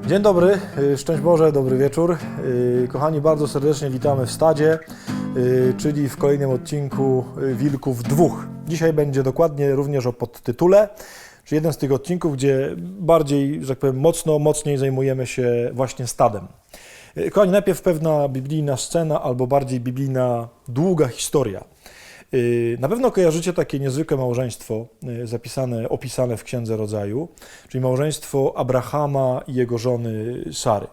Dzień dobry, szczęść Boże, dobry wieczór. Kochani, bardzo serdecznie witamy w stadzie, czyli w kolejnym odcinku Wilków Dwóch. Dzisiaj będzie dokładnie również o podtytule, czyli jeden z tych odcinków, gdzie bardziej, że tak powiem, mocniej zajmujemy się właśnie stadem. Kochani, najpierw pewna biblijna scena albo bardziej biblijna długa historia. Na pewno kojarzycie takie niezwykłe małżeństwo opisane w Księdze Rodzaju, czyli małżeństwo Abrahama i jego żony Sary.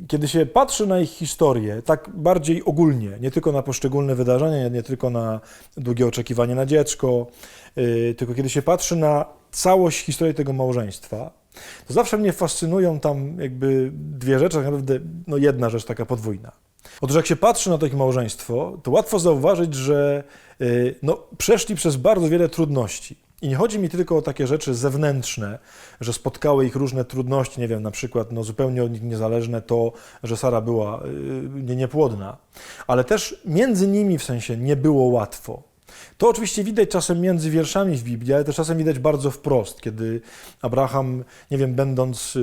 Kiedy się patrzy na ich historię, tak bardziej ogólnie, nie tylko na poszczególne wydarzenia, nie tylko na długie oczekiwanie na dziecko, tylko kiedy się patrzy na całość historii tego małżeństwa, to zawsze mnie fascynują tam jakby dwie rzeczy, tak naprawdę jedna rzecz taka podwójna. Otóż jak się patrzy na to ich małżeństwo, to łatwo zauważyć, że przeszli przez bardzo wiele trudności. I nie chodzi mi tylko o takie rzeczy zewnętrzne, że spotkały ich różne trudności, nie wiem, na przykład zupełnie od nich niezależne to, że Sara była niepłodna, ale też między nimi w sensie nie było łatwo. To oczywiście widać czasem między wierszami w Biblii, ale też czasem widać bardzo wprost, kiedy Abraham, nie wiem, będąc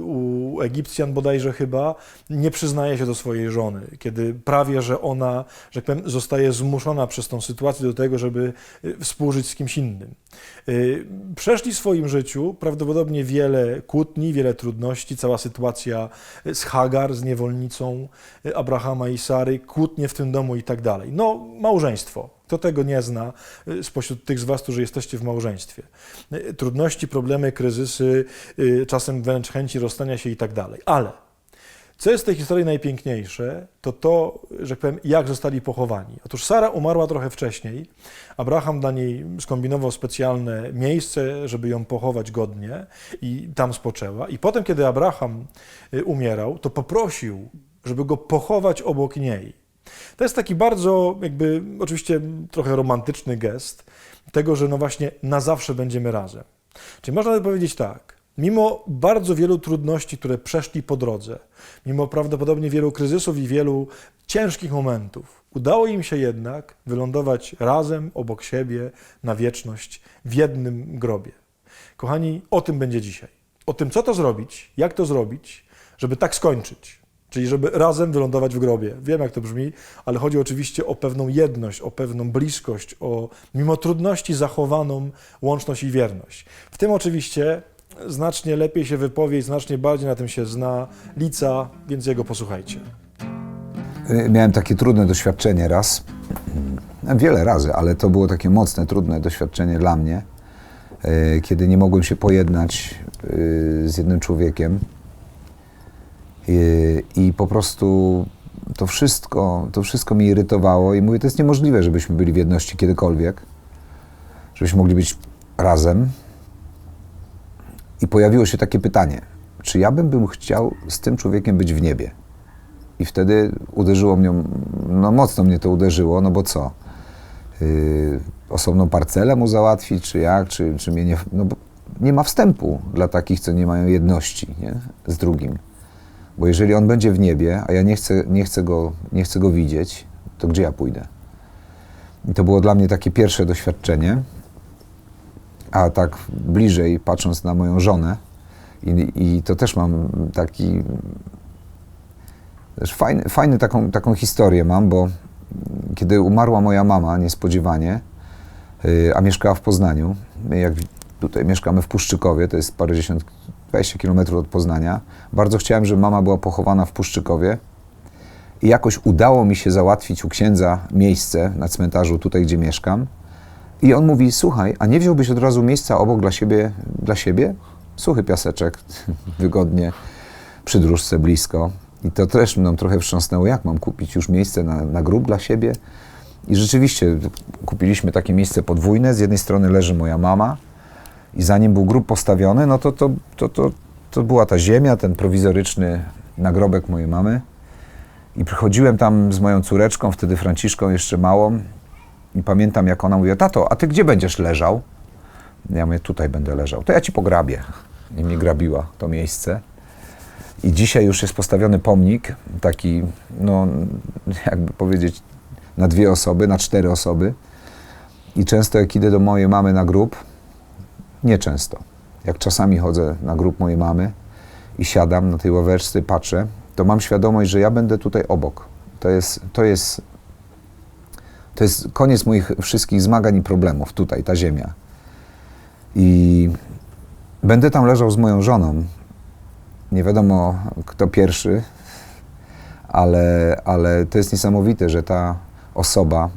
u Egipcjan bodajże chyba, nie przyznaje się do swojej żony, kiedy prawie, że ona, że tak powiem, zostaje zmuszona przez tą sytuację do tego, żeby współżyć z kimś innym. Przeszli w swoim życiu prawdopodobnie wiele kłótni, wiele trudności, cała sytuacja z Hagar, z niewolnicą Abrahama i Sary, kłótnie w tym domu i tak dalej. Małżeństwo. Kto tego nie zna spośród tych z was, którzy jesteście w małżeństwie? Trudności, problemy, kryzysy, czasem wręcz chęci rozstania się i tak dalej. Ale co jest w tej historii najpiękniejsze, to, że tak powiem, jak zostali pochowani. Otóż Sara umarła trochę wcześniej. Abraham dla niej skombinował specjalne miejsce, żeby ją pochować godnie i tam spoczęła. I potem, kiedy Abraham umierał, to poprosił, żeby go pochować obok niej. To jest taki bardzo, oczywiście trochę romantyczny gest tego, że właśnie na zawsze będziemy razem. Czyli można by powiedzieć tak, mimo bardzo wielu trudności, które przeszli po drodze, mimo prawdopodobnie wielu kryzysów i wielu ciężkich momentów, udało im się jednak wylądować razem, obok siebie, na wieczność, w jednym grobie. Kochani, o tym będzie dzisiaj. O tym, co to zrobić, jak to zrobić, żeby tak skończyć. Czyli żeby razem wylądować w grobie. Wiem, jak to brzmi, ale chodzi oczywiście o pewną jedność, o pewną bliskość, o mimo trudności zachowaną łączność i wierność. W tym oczywiście znacznie lepiej się wypowie, znacznie bardziej na tym się zna Lica, więc jego posłuchajcie. Miałem takie trudne doświadczenie raz, wiele razy, ale to było takie mocne, trudne doświadczenie dla mnie, kiedy nie mogłem się pojednać z jednym człowiekiem. I po prostu to wszystko mnie irytowało i mówię, to jest niemożliwe, żebyśmy byli w jedności kiedykolwiek, żebyśmy mogli być razem. I pojawiło się takie pytanie, czy ja bym chciał z tym człowiekiem być w niebie? I wtedy uderzyło mnie, mocno mnie to uderzyło, bo co? Osobną parcelę mu załatwić, czy jak, czy mnie nie... bo nie ma wstępu dla takich, co nie mają jedności, nie? Z drugim. Bo jeżeli on będzie w niebie, a ja nie chcę go widzieć, to gdzie ja pójdę? I to było dla mnie takie pierwsze doświadczenie, a tak bliżej patrząc na moją żonę, i to też mam taki, też fajny taką historię mam, bo kiedy umarła moja mama niespodziewanie, a mieszkała w Poznaniu, jak tutaj mieszkamy w Puszczykowie, to jest 20 kilometrów od Poznania. Bardzo chciałem, żeby mama była pochowana w Puszczykowie i jakoś udało mi się załatwić u księdza miejsce na cmentarzu tutaj, gdzie mieszkam. I on mówi, słuchaj, a nie wziąłbyś od razu miejsca obok dla siebie? Suchy piaseczek, wygodnie, przy dróżce blisko. I to też mną trochę wstrząsnęło, jak mam kupić już miejsce na grób dla siebie? I rzeczywiście kupiliśmy takie miejsce podwójne, z jednej strony leży moja mama, i zanim był grób postawiony, to była ta ziemia, ten prowizoryczny nagrobek mojej mamy. I przychodziłem tam z moją córeczką, wtedy Franciszką, jeszcze małą. I pamiętam, jak ona mówiła, tato, a ty gdzie będziesz leżał? Ja mówię, tutaj będę leżał. To ja ci pograbię. I mnie grabiła to miejsce. I dzisiaj już jest postawiony pomnik, taki, jakby powiedzieć, na 2 osoby, na 4 osoby. I często jak idę do mojej mamy na grób, nieczęsto. Jak czasami chodzę na grób mojej mamy, i siadam na tej ławeczce, patrzę, to mam świadomość, że ja będę tutaj obok. To jest koniec moich wszystkich zmagań i problemów, tutaj, ta ziemia. I będę tam leżał z moją żoną. Nie wiadomo, kto pierwszy, ale to jest niesamowite, że ta osoba,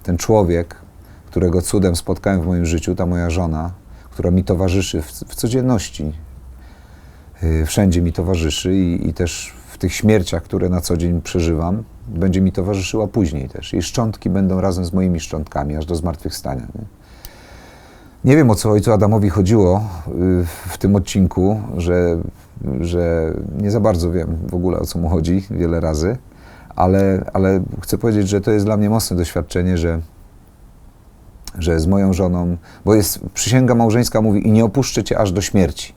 ten człowiek, którego cudem spotkałem w moim życiu, ta moja żona, która mi towarzyszy w codzienności, wszędzie mi towarzyszy i też w tych śmierciach, które na co dzień przeżywam, będzie mi towarzyszyła później też. Jej szczątki będą razem z moimi szczątkami, aż do zmartwychwstania. Nie wiem, o co ojcu Adamowi chodziło w tym odcinku, że nie za bardzo wiem w ogóle, o co mu chodzi wiele razy, ale chcę powiedzieć, że to jest dla mnie mocne doświadczenie, że z moją żoną, bo jest przysięga małżeńska, mówi: i nie opuszczę cię aż do śmierci.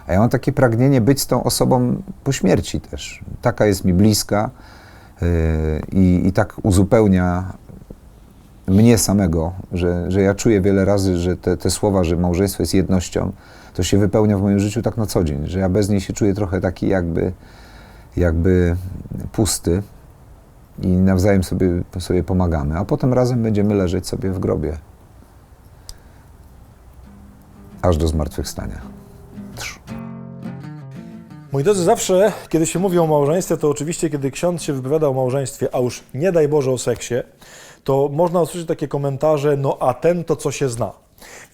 A ja mam takie pragnienie być z tą osobą po śmierci też. Taka jest mi bliska i tak uzupełnia mnie samego, że ja czuję wiele razy, że te słowa, że małżeństwo jest jednością, to się wypełnia w moim życiu tak na co dzień, że ja bez niej się czuję trochę taki jakby pusty i nawzajem sobie pomagamy, a potem razem będziemy leżeć sobie w grobie aż do zmartwychwstania. Moi drodzy, zawsze, kiedy się mówi o małżeństwie, to oczywiście, kiedy ksiądz się wypowiada o małżeństwie, a już nie daj Boże o seksie, to można usłyszeć takie komentarze: no a ten to co się zna.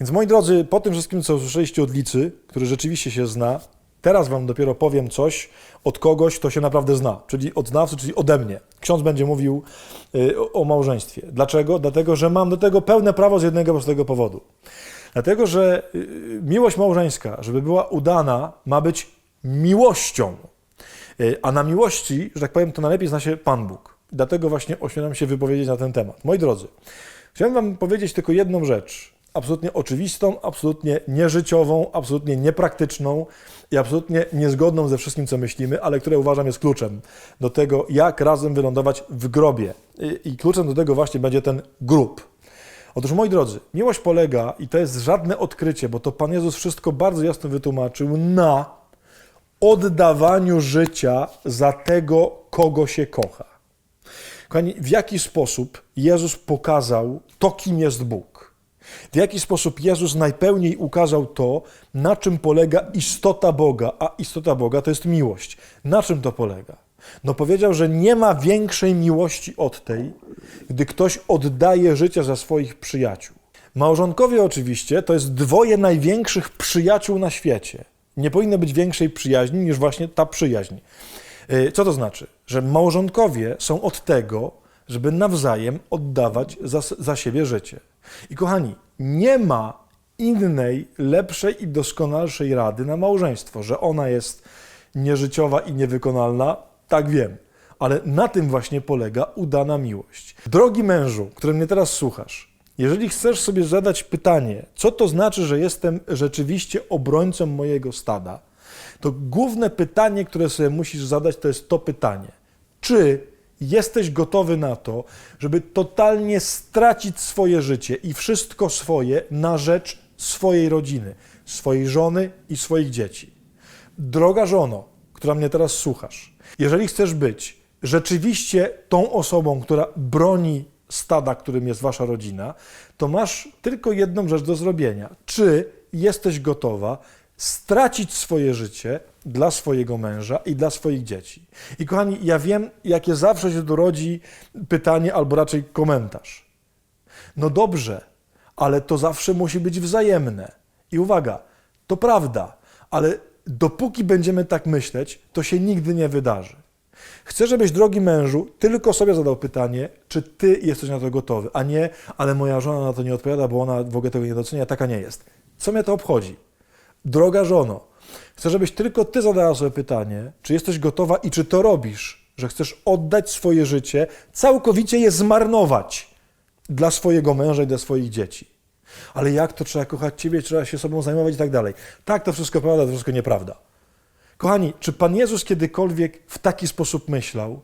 Więc moi drodzy, po tym wszystkim, co usłyszeliście od Licy, który rzeczywiście się zna, teraz wam dopiero powiem coś od kogoś, kto się naprawdę zna, czyli od znawcy, czyli ode mnie. Ksiądz będzie mówił o małżeństwie. Dlaczego? Dlatego, że mam do tego pełne prawo z jednego prostego powodu. Dlatego, że miłość małżeńska, żeby była udana, ma być miłością. A na miłości, że tak powiem, to najlepiej zna się Pan Bóg. Dlatego właśnie ośmielam się wypowiedzieć na ten temat. Moi drodzy, chciałem wam powiedzieć tylko jedną rzecz, absolutnie oczywistą, absolutnie nieżyciową, absolutnie niepraktyczną i absolutnie niezgodną ze wszystkim, co myślimy, ale które uważam jest kluczem do tego, jak razem wylądować w grobie. I kluczem do tego właśnie będzie ten grób. Otóż, moi drodzy, miłość polega, i to jest żadne odkrycie, bo to Pan Jezus wszystko bardzo jasno wytłumaczył, na oddawaniu życia za tego, kogo się kocha. Kochani, w jaki sposób Jezus pokazał to, kim jest Bóg? W jaki sposób Jezus najpełniej ukazał to, na czym polega istota Boga, a istota Boga to jest miłość. Na czym to polega? No powiedział, że nie ma większej miłości od tej, gdy ktoś oddaje życie za swoich przyjaciół. Małżonkowie oczywiście to jest dwoje największych przyjaciół na świecie. Nie powinno być większej przyjaźni niż właśnie ta przyjaźń. Co to znaczy? Że małżonkowie są od tego, żeby nawzajem oddawać za siebie życie. I kochani, nie ma innej, lepszej i doskonalszej rady na małżeństwo, że ona jest nieżyciowa i niewykonalna, tak wiem, ale na tym właśnie polega udana miłość. Drogi mężu, który mnie teraz słuchasz, jeżeli chcesz sobie zadać pytanie, co to znaczy, że jestem rzeczywiście obrońcą mojego stada, to główne pytanie, które sobie musisz zadać, to jest to pytanie: czy jesteś gotowy na to, żeby totalnie stracić swoje życie i wszystko swoje na rzecz swojej rodziny, swojej żony i swoich dzieci? Droga żono, która mnie teraz słuchasz, jeżeli chcesz być rzeczywiście tą osobą, która broni stada, którym jest wasza rodzina, to masz tylko jedną rzecz do zrobienia. Czy jesteś gotowa stracić swoje życie dla swojego męża i dla swoich dzieci? I kochani, ja wiem, jakie zawsze się tu rodzi pytanie, albo raczej komentarz. No dobrze, ale to zawsze musi być wzajemne. I uwaga, to prawda, ale dopóki będziemy tak myśleć, to się nigdy nie wydarzy. Chcę, żebyś, drogi mężu, tylko sobie zadał pytanie, czy ty jesteś na to gotowy, a nie: ale moja żona na to nie odpowiada, bo ona w ogóle tego nie docenia, taka nie jest. Co mnie to obchodzi? Droga żono, chcę, żebyś tylko ty zadała sobie pytanie, czy jesteś gotowa i czy to robisz, że chcesz oddać swoje życie, całkowicie je zmarnować dla swojego męża i dla swoich dzieci. Ale jak to? Trzeba kochać ciebie, trzeba się sobą zajmować i tak dalej. Tak, to wszystko prawda, to wszystko nieprawda. Kochani, czy Pan Jezus kiedykolwiek w taki sposób myślał?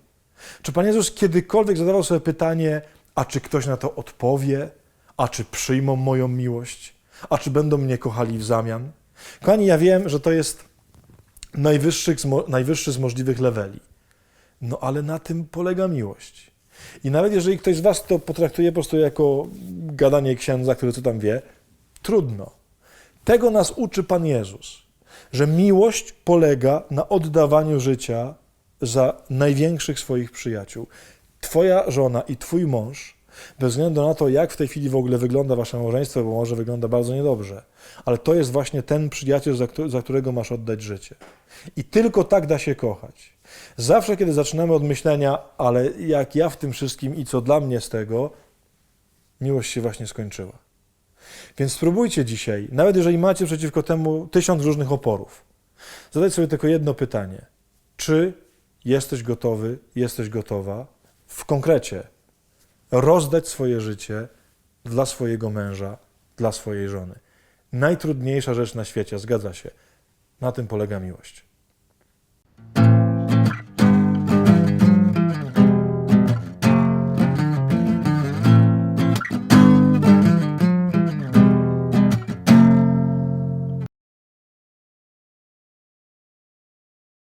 Czy Pan Jezus kiedykolwiek zadawał sobie pytanie: a czy ktoś na to odpowie? A czy przyjmą moją miłość? A czy będą mnie kochali w zamian? Kochani, ja wiem, że to jest najwyższy z możliwych leveli. No ale na tym polega miłość. I nawet jeżeli ktoś z was to potraktuje po prostu jako gadanie księdza, który co tam wie, trudno. Tego nas uczy Pan Jezus, że miłość polega na oddawaniu życia za największych swoich przyjaciół. Twoja żona i twój mąż, bez względu na to, jak w tej chwili w ogóle wygląda wasze małżeństwo, bo może wygląda bardzo niedobrze, ale to jest właśnie ten przyjaciel, za którego masz oddać życie. I tylko tak da się kochać. Zawsze, kiedy zaczynamy od myślenia, ale jak ja w tym wszystkim i co dla mnie z tego, miłość się właśnie skończyła. Więc spróbujcie dzisiaj, nawet jeżeli macie przeciwko temu 1000 różnych oporów, zadać sobie tylko jedno pytanie. Czy jesteś gotowy, jesteś gotowa w konkrecie rozdać swoje życie dla swojego męża, dla swojej żony? Najtrudniejsza rzecz na świecie, zgadza się. Na tym polega miłość.